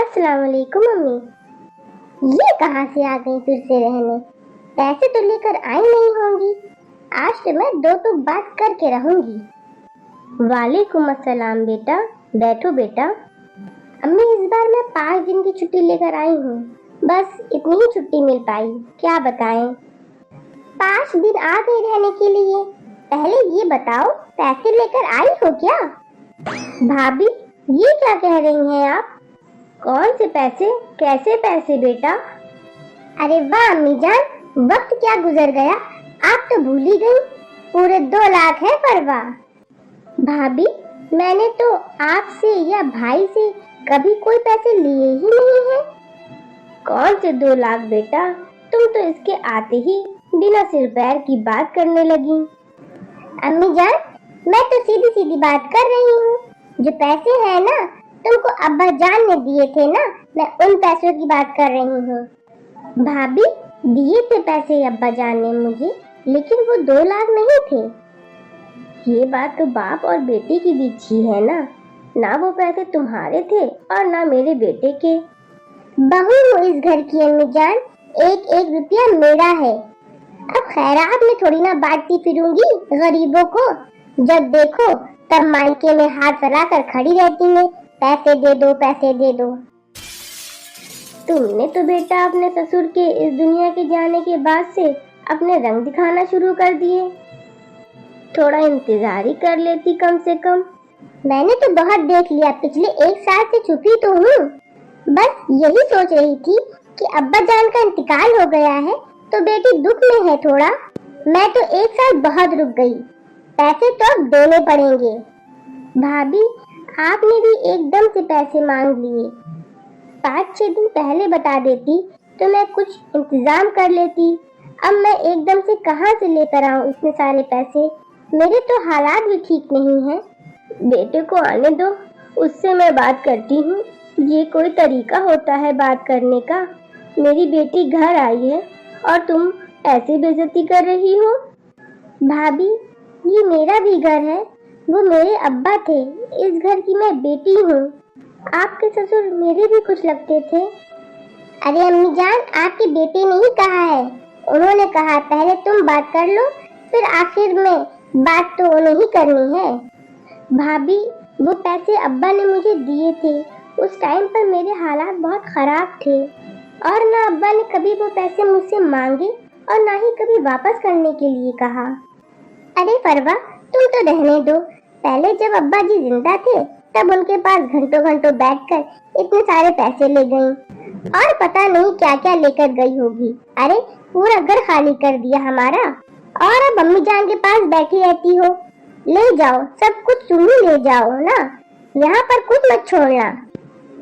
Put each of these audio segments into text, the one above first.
अस्सलाम वालेकुम मम्मी। ये कहाँ से आ गई फिर से रहने? पैसे तो लेकर आई नहीं होंगी। आज तो मैं दो तो बात करके रहूंगी। वालेकुम अस्सलाम बेटा, बैठो बेटा। अम्मी इस बार मैं 5 दिन की छुट्टी लेकर आई हूँ। बस इतनी ही छुट्टी मिल पाई, क्या बताएं। 5 दिन आ गए रहने के लिए। पहले ये बताओ पैसे लेकर आई हो क्या? भाभी ये क्या कह रही हैं आप? कौन से पैसे? कैसे पैसे बेटा? अरे वाह अम्मी जान, वक्त क्या गुजर गया, आप तो भूल ही गई। पूरे 2 लाख है परवा। भाभी मैंने तो आपसे या भाई से कभी कोई पैसे लिए ही नहीं है। कौन से 2 लाख बेटा, तुम तो इसके आते ही बिना सिर पैर की बात करने लगी। अम्मी जान मैं तो सीधी सीधी बात कर रही हूँ। जो पैसे हैं ना तुमको अब्बा जान ने दिए थे ना, मैं उन पैसों की बात कर रही हूँ। भाभी दिए थे पैसे अब्बा जान ने मुझे, लेकिन वो 2 लाख नहीं थे। ये बात तो बाप और बेटे के बीच ही है ना वो पैसे तुम्हारे थे और ना मेरे बेटे के। बहू हूँ इस घर की अम्मी जान, एक एक रुपया मेरा है। अब खैरात में थोड़ी ना बांटती फिरूंगी गरीबों को। जब देखो तब मायके में हाथ फैलाकर खड़ी रहती है, पैसे दे दो पैसे दे दो। तुमने तो बेटा अपने ससुर के इस दुनिया के जाने के बाद से अपने रंग दिखाना शुरू कर दिए। थोड़ा इंतजार ही कर लेती कम से कम। मैंने तो बहुत देख लिया, पिछले 1 साल से छुपी तो हूँ। बस यही सोच रही थी कि अब्बा जान का इंतकाल हो गया है तो बेटी दुख में है थोड़ा। मैं तो 1 साल बहुत रुक गई, पैसे तो अब देने पड़ेंगे। भाभी आपने भी एकदम से पैसे मांग लिए। 5-6 दिन पहले बता देती तो मैं कुछ इंतजाम कर लेती। अब मैं एकदम से कहाँ से लेकर आऊँ इतने सारे पैसे? मेरे तो हालात भी ठीक नहीं हैं। बेटे को आने दो, उससे मैं बात करती हूँ। ये कोई तरीका होता है बात करने का? मेरी बेटी घर आई है और तुम ऐसे बेइज्जती कर रही हो। भाभी ये मेरा भी घर है, वो मेरे अब्बा थे, इस घर की मैं बेटी हूँ। आपके ससुर मेरे भी कुछ लगते थे। अरे अम्मी जान आपके बेटे ने ही कहा है, उन्होंने कहा पहले तुम बात कर लो, फिर आखिर में बात तो उन्हें ही करनी है। भाभी वो पैसे अब्बा ने मुझे दिए थे, उस टाइम पर मेरे हालात बहुत खराब थे और ना अब्बा ने कभी वो पैसे मुझसे मांगे और ना ही कभी वापस करने के लिए कहा। अरे परवा तुम तो रहने दो। पहले जब अब्बा जी जिंदा थे तब उनके पास घंटों घंटों बैठकर इतने सारे पैसे ले गई और पता नहीं क्या क्या लेकर गई होगी। अरे पूरा घर खाली कर दिया हमारा और अब अम्मी जान के पास बैठी रहती हो। ले जाओ सब कुछ तुम ही ले जाओ ना, यहाँ पर कुछ मत छोड़ना।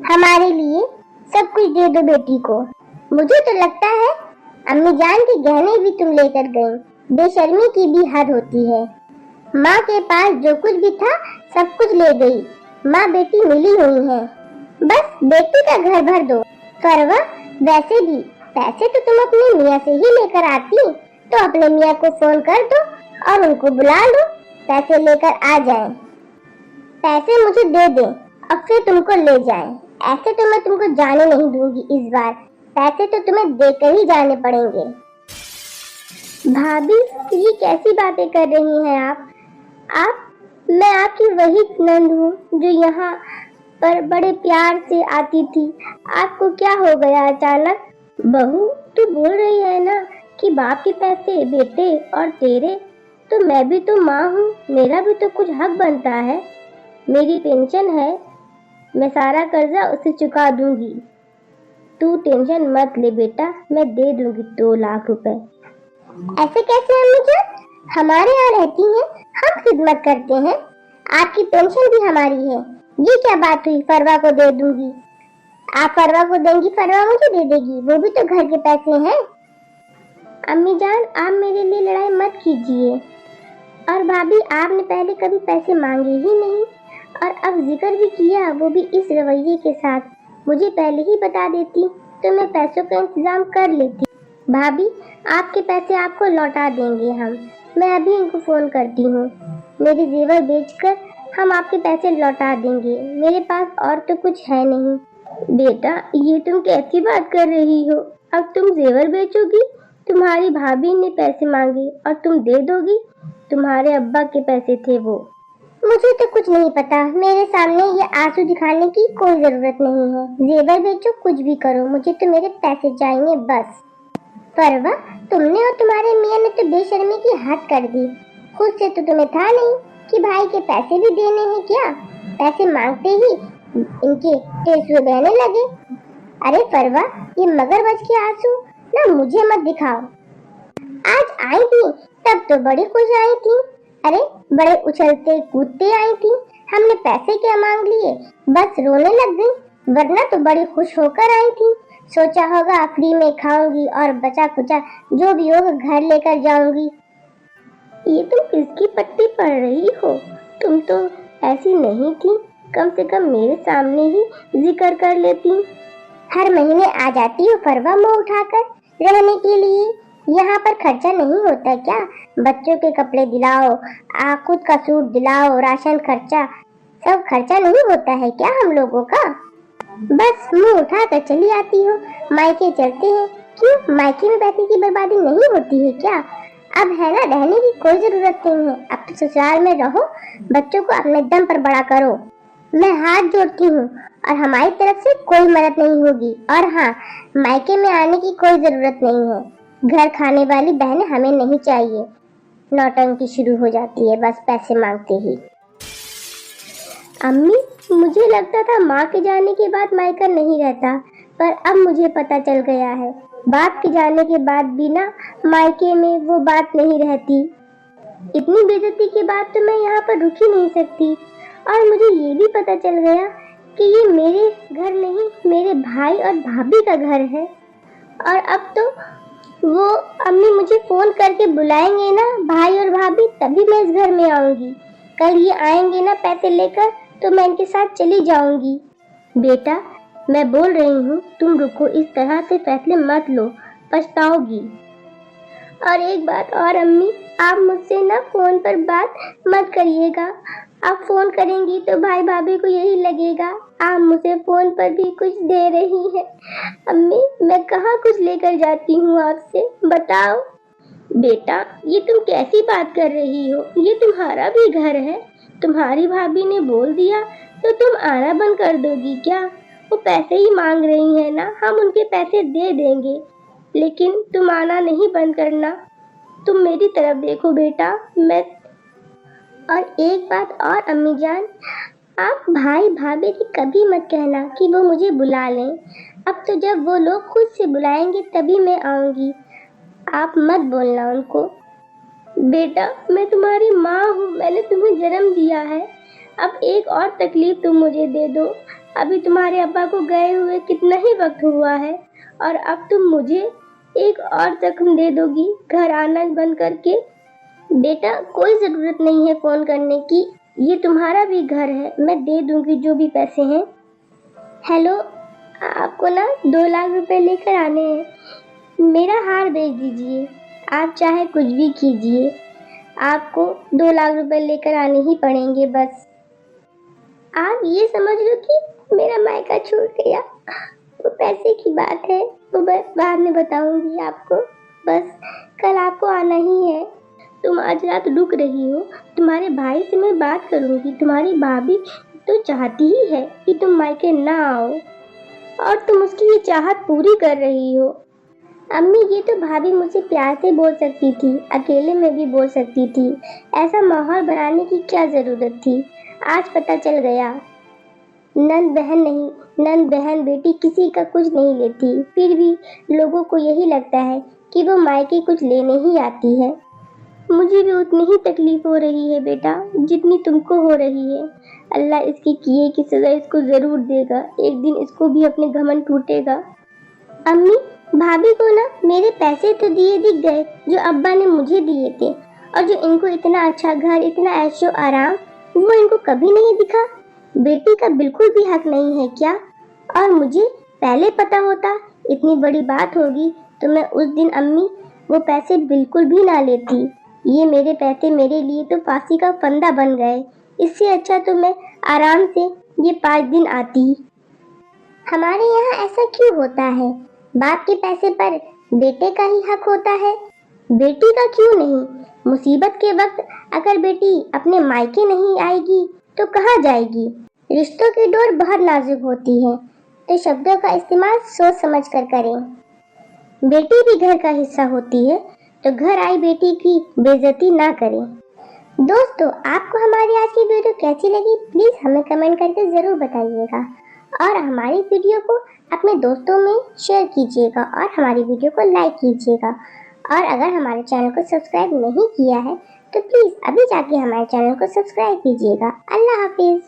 हमारे लिए सब कुछ दे दो बेटी को। मुझे तो लगता है अम्मी जान के गहने भी तुम लेकर गई। बेशर्मी की भी हद होती है। माँ के पास जो कुछ भी था सब कुछ ले गई। माँ बेटी मिली हुई है, बस बेटी का घर भर दो। परवा वैसे भी पैसे तो तुम अपने मियाँ से ही लेकर आती, तो अपने मियाँ को फोन कर दो और उनको बुला लो, पैसे लेकर आ जाएं। पैसे मुझे दे दें और फिर तुमको ले जाएं। ऐसे तो मैं तुमको जाने नहीं दूंगी इस बार, पैसे तो तुम्हें देकर ही जाने पड़ेंगे। भाभी ये कैसी बातें कर रही हैं आप? मैं आपकी वही नंद हूँ जो यहाँ पर बड़े प्यार से आती थी। आपको क्या हो गया अचानक? बहू तू बोल रही है ना कि बाप के पैसे बेटे और तेरे, तो मैं भी तो माँ हूँ, मेरा भी तो कुछ हक बनता है। मेरी पेंशन है, मैं सारा कर्जा उसे चुका दूंगी। तू टेंशन मत ले बेटा, मैं दे दूंगी 2 लाख रुपए। ऐसे कैसे अम्मी जान? हमारे यहाँ रहती हैं, हम खिदमत करते हैं, आपकी पेंशन भी हमारी है। ये क्या बात हुई फरवा को दे दूंगी? आप फरवा को देंगी, फरवा मुझे दे देगी, वो भी तो घर के पैसे हैं। अम्मी जान आप मेरे लिए लड़ाई मत कीजिए। और भाभी आपने पहले कभी पैसे मांगे ही नहीं और अब जिक्र भी किया, वो भी इस रवैये के साथ। मुझे पहले ही बता देती तो मैं पैसों का इंतजाम कर लेती। भाभी आपके पैसे आपको लौटा देंगे हम, मैं अभी इनको फोन करती हूँ। मेरे जेवर बेचकर हम आपके पैसे लौटा देंगे, मेरे पास और तो कुछ है नहीं। बेटा, ये तुम कैसी बात कर रही हो? अब तुम जेवर बेचोगी? तुम्हारी भाभी ने पैसे मांगे और तुम दे दोगी? तुम्हारे अब्बा के पैसे थे वो। मुझे तो कुछ नहीं पता, मेरे सामने ये आंसू दिखाने की कोई जरूरत नहीं है। जेवर बेचो, कुछ भी करो, मुझे तो मेरे पैसे चाहिए बस। परवा, तुमने और तुम्हारे मियाँ ने तो बेशर्मी की हद कर दी। खुद से तो तुम्हें था नहीं कि भाई के पैसे भी देने हैं क्या? पैसे मांगते ही इनके टेसुए बहने लगे। अरे परवा, ये मगरमच्छ के आंसू ना मुझे मत दिखाओ। आज आई थी तब तो बड़ी खुश आई थी। अरे बड़े उछलते कूदते आई थी। हमने पैसे क्या मांग लिए, बस रोने लग गई। वरना तो बड़ी खुश होकर आई थी। सोचा होगा फ्री में खाऊंगी और बचा कुचा जो भी होगा घर लेकर जाऊंगी। ये तुम किसकी पट्टी पढ़ रही हो? तुम तो ऐसी नहीं थी, कम से कम मेरे सामने ही जिक्र कर लेती। हर महीने आ जाती हो फरवा मुंह उठाकर रहने के लिए। यहाँ पर खर्चा नहीं होता क्या? बच्चों के कपड़े दिलाओ, खुद का सूट दिलाओ, राशन खर्चा, सब खर्चा नहीं होता है क्या हम लोगों का? बस मुंह उठा कर चली आती हो। मायके चलते हैं, क्यों मायके में पैसे की बर्बादी नहीं होती है क्या? अब है ना, रहने की कोई जरूरत नहीं है। अब तो ससुराल में रहो, बच्चों को अपने दम पर बड़ा करो। मैं हाथ जोड़ती हूँ और हमारी तरफ से कोई मदद नहीं होगी। और हाँ, मायके में आने की कोई जरूरत नहीं है। घर खाने वाली बहनें हमें नहीं चाहिए। नौटंकी शुरू हो जाती है बस पैसे मांगते ही। अम्मी, मुझे लगता था माँ के जाने के बाद मायका नहीं रहता, पर अब मुझे पता चल गया है, बाप के जाने के बाद भी ना मायके में वो बात नहीं रहती। इतनी बेइज्जती के बाद तो मैं यहाँ पर रुक ही नहीं सकती। और मुझे ये भी पता चल गया कि ये मेरे घर नहीं, मेरे भाई और भाभी का घर है। और अब तो वो अम्मी मुझे फोन करके बुलाएंगे ना भाई और भाभी, तभी मैं इस घर में आऊंगी। कल ये आएंगे ना पैसे लेकर, तो मैं इनके साथ चली जाऊंगी। बेटा, मैं बोल रही हूँ, तुम रुको, इस तरह से फैसले मत लो, पछताओगी। और एक बात और अम्मी, आप मुझसे ना फोन पर बात मत करिएगा। आप फोन करेंगी तो भाई भाभी को यही लगेगा आप मुझे फोन पर भी कुछ दे रही हैं। अम्मी, मैं कहाँ कुछ लेकर जाती हूँ आपसे, बताओ। बेटा, ये तुम कैसी बात कर रही हो? ये तुम्हारा भी घर है। तुम्हारी भाभी ने बोल दिया तो तुम आना बंद कर दोगी क्या? वो पैसे ही मांग रही है ना, हम उनके पैसे दे देंगे, लेकिन तुम आना नहीं बंद करना। तुम मेरी तरफ देखो बेटा। मैं और एक बात और अम्मी जान, आप भाई भाभी से कभी मत कहना कि वो मुझे बुला लें। अब तो जब वो लोग खुद से बुलाएंगे तभी मैं आऊंगी। आप मत बोलना उनको। बेटा, मैं तुम्हारी माँ हूँ, मैंने तुम्हें जन्म दिया है। अब एक और तकलीफ तुम मुझे दे दो। अभी तुम्हारे अब्बा को गए हुए कितना ही वक्त हुआ है, और अब तुम मुझे एक और जख्म दे दोगी घर आना बंद करके। बेटा, कोई जरूरत नहीं है फोन करने की, ये तुम्हारा भी घर है, मैं दे दूंगी जो भी पैसे हैं। हेलो, आपको ना 2 लाख रुपए लेकर आने हैं। मेरा हार भेज दीजिए, आप चाहे कुछ भी कीजिए, आपको 2 लाख रुपए लेकर आने ही पड़ेंगे। बस आप ये समझ लो कि मेरा मायका छूट गया। वो पैसे की बात है, वो बाद में बताऊंगी आपको। बस कल आपको आना ही है। तुम आज रात रुक रही हो, तुम्हारे भाई से मैं बात करूंगी। तुम्हारी भाभी तो चाहती ही है कि तुम मायके ना आओ, और तुम उसकी ये चाहत पूरी कर रही हो। अम्मी, ये तो भाभी मुझे प्यार से बोल सकती थी, अकेले में भी बोल सकती थी। ऐसा माहौल बनाने की क्या जरूरत थी? आज पता चल गया। नंद बहन बेटी किसी का कुछ नहीं लेती, फिर भी लोगों को यही लगता है कि वो मायके कुछ लेने ही आती है। मुझे भी उतनी ही तकलीफ हो रही है बेटा, जितनी तुमको हो रही है। अल्लाह इसकी किए की सजा इसको जरूर देगा। एक दिन इसको भी अपने घमंड टूटेगा। अम्मी, भाभी को ना मेरे पैसे तो दिख गए जो अब्बा ने मुझे दिए थे, और जो इनको इतना अच्छा घर, इतना ऐशो आराम, वो इनको कभी नहीं दिखा। बेटी का बिल्कुल भी हक नहीं है क्या? और मुझे पहले पता होता इतनी बड़ी बात होगी तो मैं उस दिन अम्मी वो पैसे बिल्कुल भी ना लेती। ये मेरे पैसे मेरे लिए तो फांसी का फंदा बन गए। इससे अच्छा तो मैं आराम से ये 5 दिन आती। हमारे यहाँ ऐसा क्यों होता है? बाप के पैसे पर बेटे का ही हक होता है, बेटी का क्यों नहीं? मुसीबत के वक्त अगर बेटी अपने मायके नहीं आएगी तो कहाँ जाएगी? रिश्तों की डोर बहुत नाजुक होती है, तो शब्दों का इस्तेमाल सोच समझ कर करें। बेटी भी घर का हिस्सा होती है, तो घर आई बेटी की बेइज्जती ना करें। दोस्तों, आपको हमारी आज की वीडियो कैसी लगी प्लीज हमें कमेंट करके जरूर बताइएगा और हमारी वीडियो को अपने दोस्तों में शेयर कीजिएगा और हमारी वीडियो को लाइक कीजिएगा। और अगर हमारे चैनल को सब्सक्राइब नहीं किया है तो प्लीज अभी जाके हमारे चैनल को सब्सक्राइब कीजिएगा। अल्लाह हाफिज।